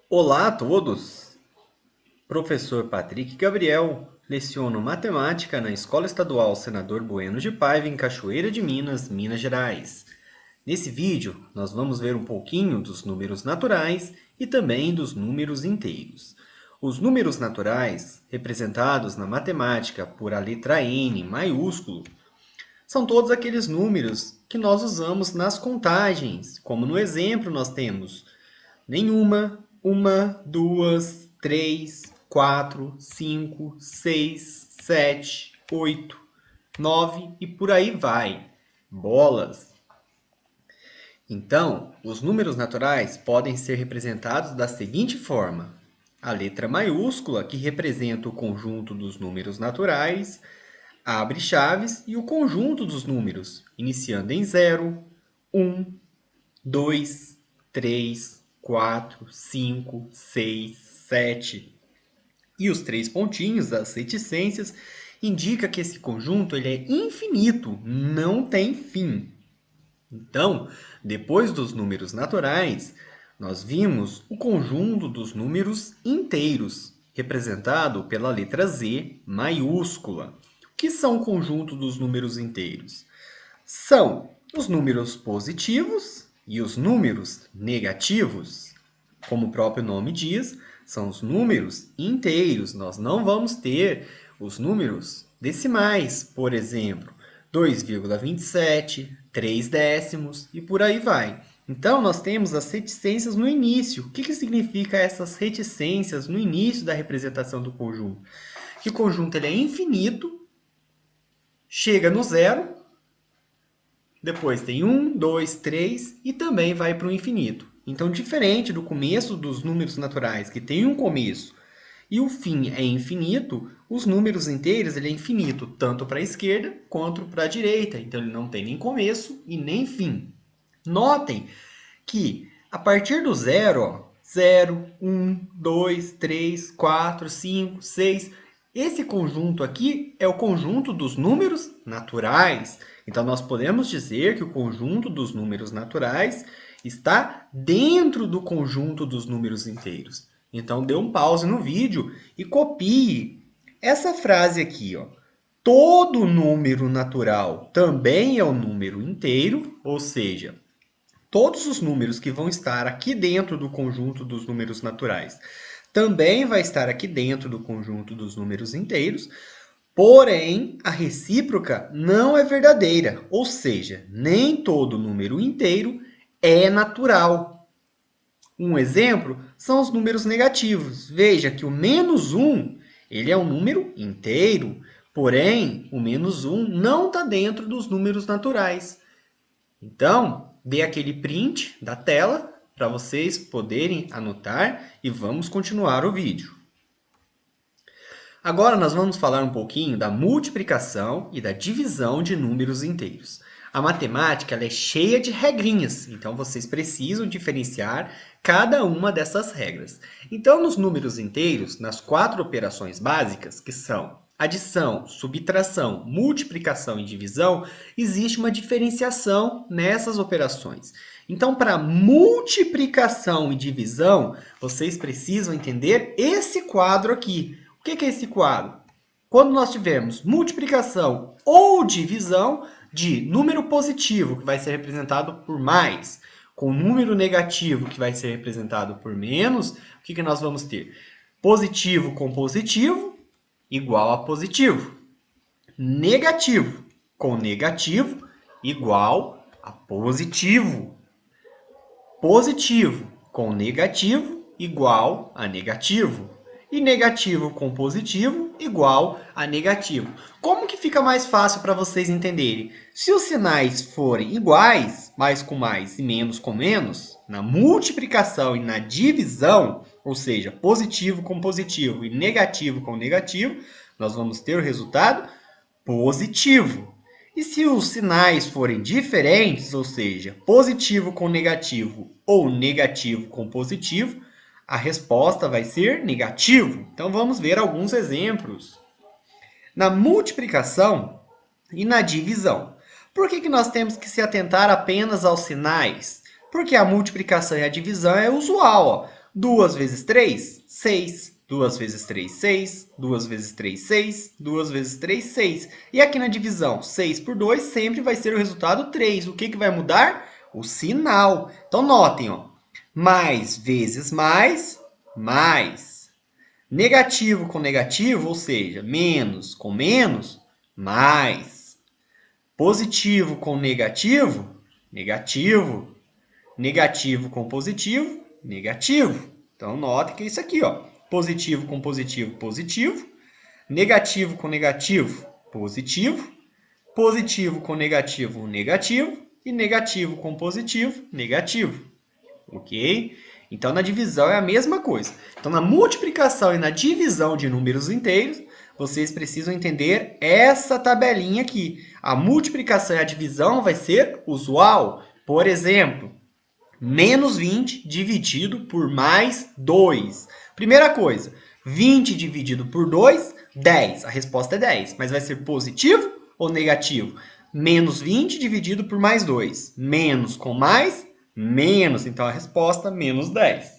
Olá a todos! Professor Patrick Gabriel, leciono matemática na Escola Estadual Senador Bueno de Paiva, em Cachoeira de Minas, Minas Gerais. Nesse vídeo, nós vamos ver um pouquinho dos números naturais e também dos números inteiros. Os números naturais, representados na matemática por a letra N maiúsculo, são todos aqueles números que nós usamos nas contagens, como no exemplo nós temos nenhuma, uma, duas, três, quatro, cinco, seis, sete, oito, nove e por aí vai. Bolas. Então, os números naturais podem ser representados da seguinte forma: a letra maiúscula, que representa o conjunto dos números naturais, abre chaves e o conjunto dos números, iniciando em 0, 1, 2, 3, 4, 5, 6, 7. E os três pontinhos das reticências indica que esse conjunto ele é infinito, não tem fim. Então, depois dos números naturais, nós vimos o conjunto dos números inteiros, representado pela letra Z maiúscula. O que são o conjunto dos números inteiros? São os números positivos e os números negativos. Como o próprio nome diz, são os números inteiros. Nós não vamos ter os números decimais, por exemplo, 2,27, 3 décimos e por aí vai. Então, nós temos as reticências no início. O que significa essas reticências no início da representação do conjunto? Que o conjunto ele é infinito, chega no zero, depois tem 1, 2, 3 e também vai para o infinito. Então, diferente do começo dos números naturais, que tem um começo e o fim é infinito, os números inteiros ele é infinito, tanto para a esquerda quanto para a direita. Então, ele não tem nem começo e nem fim. Notem que a partir do zero, ó, 0, 1, 2, 3, 4, 5, 6, esse conjunto aqui é o conjunto dos números naturais. Então, nós podemos dizer que o conjunto dos números naturais está dentro do conjunto dos números inteiros. Então, dê um pause no vídeo e copie essa frase aqui, ó. Todo número natural também é um número inteiro, ou seja, todos os números que vão estar aqui dentro do conjunto dos números naturais também vai estar aqui dentro do conjunto dos números inteiros, porém, a recíproca não é verdadeira, ou seja, nem todo número inteiro é natural. Um exemplo são os números negativos. Veja que o menos 1 ele é um número inteiro, porém, o menos 1 não está dentro dos números naturais. Então, dê aquele print da tela para vocês poderem anotar e vamos continuar o vídeo. Agora nós vamos falar um pouquinho da multiplicação e da divisão de números inteiros. A matemática ela é cheia de regrinhas, então vocês precisam diferenciar cada uma dessas regras. Então, nos números inteiros, nas 4 operações básicas, que são adição, subtração, multiplicação e divisão, existe uma diferenciação nessas operações. Então, para multiplicação e divisão, vocês precisam entender esse quadro aqui. O que é esse quadro? Quando nós tivermos multiplicação ou divisão de número positivo, que vai ser representado por mais, com número negativo, que vai ser representado por menos, o que nós vamos ter? Positivo com positivo, igual a positivo. Negativo com negativo, igual a positivo. Positivo com negativo, igual a negativo. E negativo com positivo, igual a negativo. Como que fica mais fácil para vocês entenderem? Se os sinais forem iguais, mais com mais e menos com menos, na multiplicação e na divisão, ou seja, positivo com positivo e negativo com negativo, nós vamos ter o resultado positivo. E se os sinais forem diferentes, ou seja, positivo com negativo ou negativo com positivo, a resposta vai ser negativo. Então, vamos ver alguns exemplos. Na multiplicação e na divisão. Por que nós temos que se atentar apenas aos sinais? Porque a multiplicação e a divisão é usual. Ó. 2 vezes 3, 6. 2 vezes 3, 6. 2 vezes 3, 6. 2 vezes 3, 6. E aqui na divisão, 6 por 2 sempre vai ser o resultado 3. O que vai mudar? O sinal. Então, notem, ó. Mais vezes mais, mais. Negativo com negativo, ou seja, menos com menos, mais. Positivo com negativo, negativo. Negativo com positivo, negativo. Então, note que é isso aqui, ó. Positivo com positivo, positivo. Negativo com negativo, positivo. Positivo com negativo, negativo. E negativo com positivo, negativo. Ok? Então, na divisão é a mesma coisa. Então, na multiplicação e na divisão de números inteiros, vocês precisam entender essa tabelinha aqui. A multiplicação e a divisão vai ser usual. Por exemplo, menos 20 dividido por mais 2. Primeira coisa, 20 dividido por 2, 10. A resposta é 10, mas vai ser positivo ou negativo? Menos 20 dividido por mais 2. Menos com mais, menos. Então, a resposta, menos 10.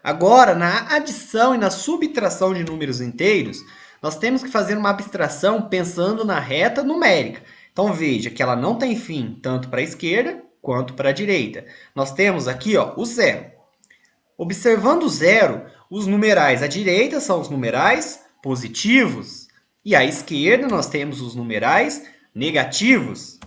Agora, na adição e na subtração de números inteiros, nós temos que fazer uma abstração pensando na reta numérica. Então, veja que ela não tem fim tanto para a esquerda quanto para a direita. Nós temos aqui, ó, o zero. Observando o zero, os numerais à direita são os numerais positivos e à esquerda nós temos os numerais negativos.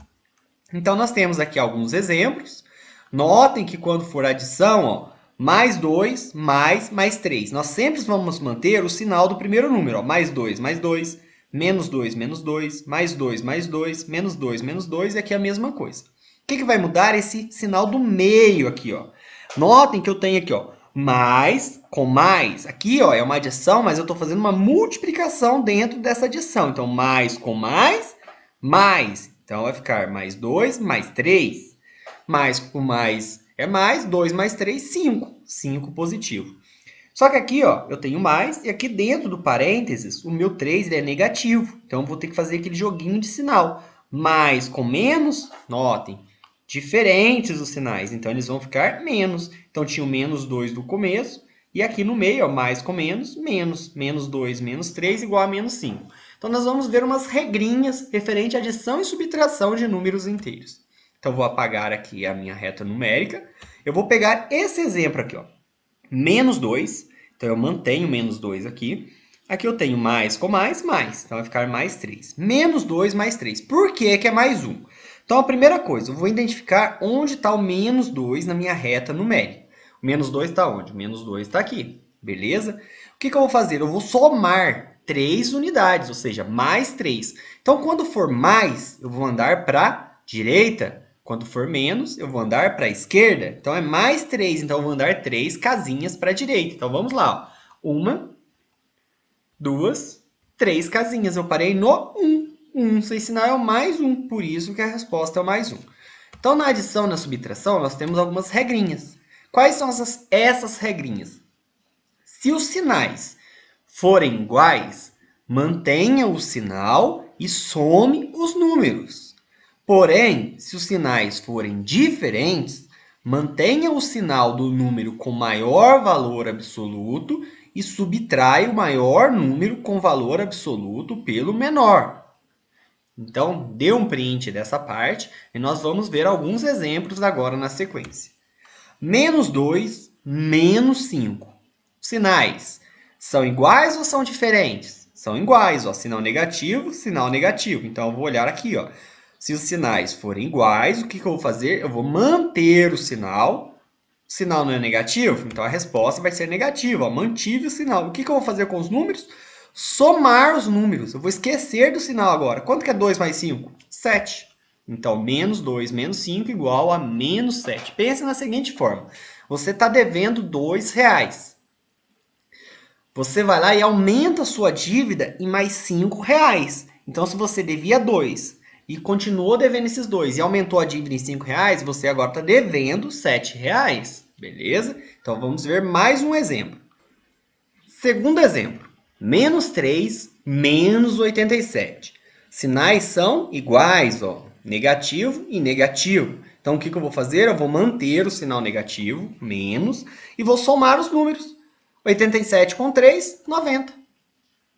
Então, nós temos aqui alguns exemplos. Notem que quando for adição, ó, mais 2, mais 3. Nós sempre vamos manter o sinal do primeiro número. Ó, mais 2, menos 2, menos 2, mais 2, menos 2, menos 2. E aqui é a mesma coisa. O que vai mudar? Esse sinal do meio aqui, ó. Notem que eu tenho aqui, ó, mais com mais. Aqui, ó, é uma adição, mas eu estou fazendo uma multiplicação dentro dessa adição. Então, mais com mais, mais. Então, vai ficar mais 2, mais 3. Mais com mais é mais, 2 mais 3, 5. 5 positivo. Só que aqui, ó, eu tenho mais, e aqui dentro do parênteses, o meu 3 ele é negativo. Então, eu vou ter que fazer aquele joguinho de sinal. Mais com menos, notem, diferentes os sinais. Então, eles vão ficar menos. Então, tinha o menos 2 do começo, e aqui no meio, ó, mais com menos, menos. Menos 2, menos 3, igual a menos 5. Então, nós vamos ver umas regrinhas referente à adição e subtração de números inteiros. Então, vou apagar aqui a minha reta numérica. Eu vou pegar esse exemplo aqui, ó. Menos 2. Então, eu mantenho menos 2 aqui. Aqui eu tenho mais com mais, mais. Então, vai ficar mais 3. Menos 2 mais 3. Por que que é mais 1? Então, a primeira coisa, eu vou identificar onde está o menos 2 na minha reta numérica. O menos 2 está onde? O menos 2 está aqui. Beleza? O que eu vou fazer? Eu vou somar 3 unidades, ou seja, mais 3. Então, quando for mais, eu vou andar para a direita. Quando for menos, eu vou andar para a esquerda. Então, é mais 3. Então, eu vou andar 3 casinhas para a direita. Então, vamos lá. Ó. 1, 2, 3 casinhas. Eu parei no 1. 1 sem sinal é o mais 1. Por isso que a resposta é o mais 1. Então, na adição e na subtração, nós temos algumas regrinhas. Quais são essas regrinhas? Se os sinais forem iguais, mantenha o sinal e some os números. Porém, se os sinais forem diferentes, mantenha o sinal do número com maior valor absoluto e subtrai o maior número com valor absoluto pelo menor. Então, dê um print dessa parte e nós vamos ver alguns exemplos agora na sequência. Menos 2, menos 5. Sinais são iguais ou são diferentes? São iguais, ó, sinal negativo, sinal negativo. Então, eu vou olhar aqui, ó. Se os sinais forem iguais, o que eu vou fazer? Eu vou manter o sinal. O sinal não é negativo, então a resposta vai ser negativa. Ó, mantive o sinal. O que eu vou fazer com os números? Somar os números. Eu vou esquecer do sinal agora. Quanto que é 2 mais 5? 7. Então, menos 2 menos 5 igual a menos 7. Pense na seguinte forma. Você está devendo R$2. Você vai lá e aumenta a sua dívida em mais R$5. Então, se você devia 2 e continuou devendo esses 2 e aumentou a dívida em R$5, você agora está devendo R$7. Beleza? Então, vamos ver mais um exemplo. Segundo exemplo. Menos 3, menos 87. Sinais são iguais, ó, negativo e negativo. Então, o que eu vou fazer? Eu vou manter o sinal negativo, menos, e vou somar os números. 87 com 3, 90.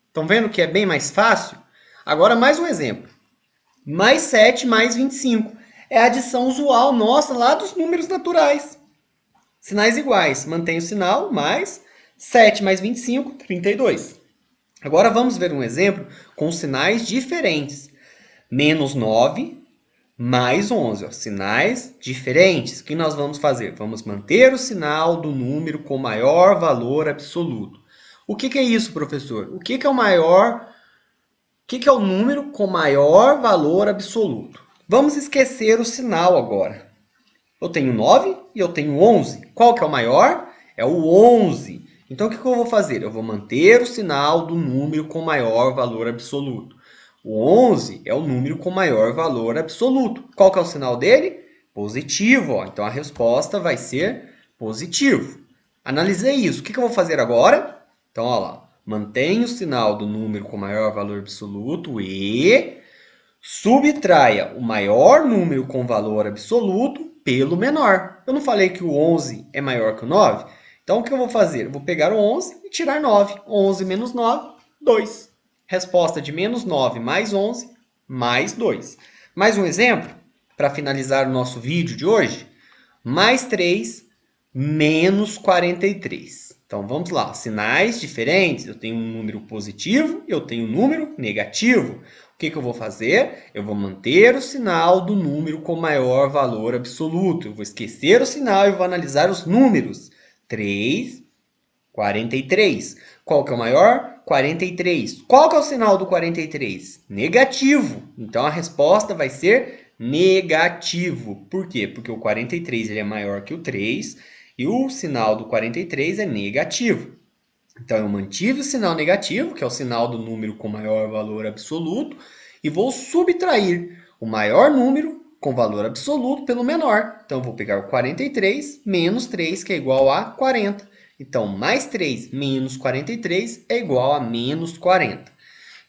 Estão vendo que é bem mais fácil? Agora, mais um exemplo. Mais 7 mais 25. É a adição usual nossa lá dos números naturais. Sinais iguais. Mantém o sinal, mais 7 mais 25, 32. Agora vamos ver um exemplo com sinais diferentes. Menos 9 mais 11. Ó, sinais diferentes. O que nós vamos fazer? Vamos manter o sinal do número com maior valor absoluto. O que é isso, professor? O que é o maior... O que é o número com maior valor absoluto? Vamos esquecer o sinal agora. Eu tenho 9 e eu tenho 11. Qual que é o maior? É o 11. Então, o que eu vou fazer? Eu vou manter o sinal do número com maior valor absoluto. O 11 é o número com maior valor absoluto. Qual que é o sinal dele? Positivo. Ó. Então, a resposta vai ser positivo. Analisei isso. O que eu vou fazer agora? Então, olha lá. Mantenha o sinal do número com maior valor absoluto e subtraia o maior número com valor absoluto pelo menor. Eu não falei que o 11 é maior que o 9? Então, o que eu vou fazer? Eu vou pegar o 11 e tirar 9. 11 menos 9, 2. Resposta de menos 9 mais 11, mais 2. Mais um exemplo, para finalizar o nosso vídeo de hoje. Mais 3, menos 43. Então, vamos lá. Sinais diferentes. Eu tenho um número positivo e eu tenho um número negativo. O que eu vou fazer? Eu vou manter o sinal do número com maior valor absoluto. Eu vou esquecer o sinal e vou analisar os números. 3, 43. Qual que é o maior? 43. Qual que é o sinal do 43? Negativo. Então, a resposta vai ser negativo. Por quê? Porque o 43 ele é maior que o 3 e o sinal do 43 é negativo. Então, eu mantive o sinal negativo, que é o sinal do número com maior valor absoluto, e vou subtrair o maior número com valor absoluto pelo menor. Então, eu vou pegar o 43 menos 3, que é igual a 40. Então, mais 3 menos 43 é igual a menos 40.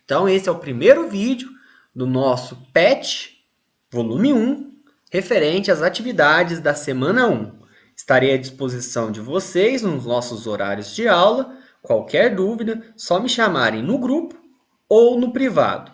Então, esse é o primeiro vídeo do nosso PET, volume 1, referente às atividades da semana 1. Estarei à disposição de vocês nos nossos horários de aula. Qualquer dúvida, só me chamarem no grupo ou no privado.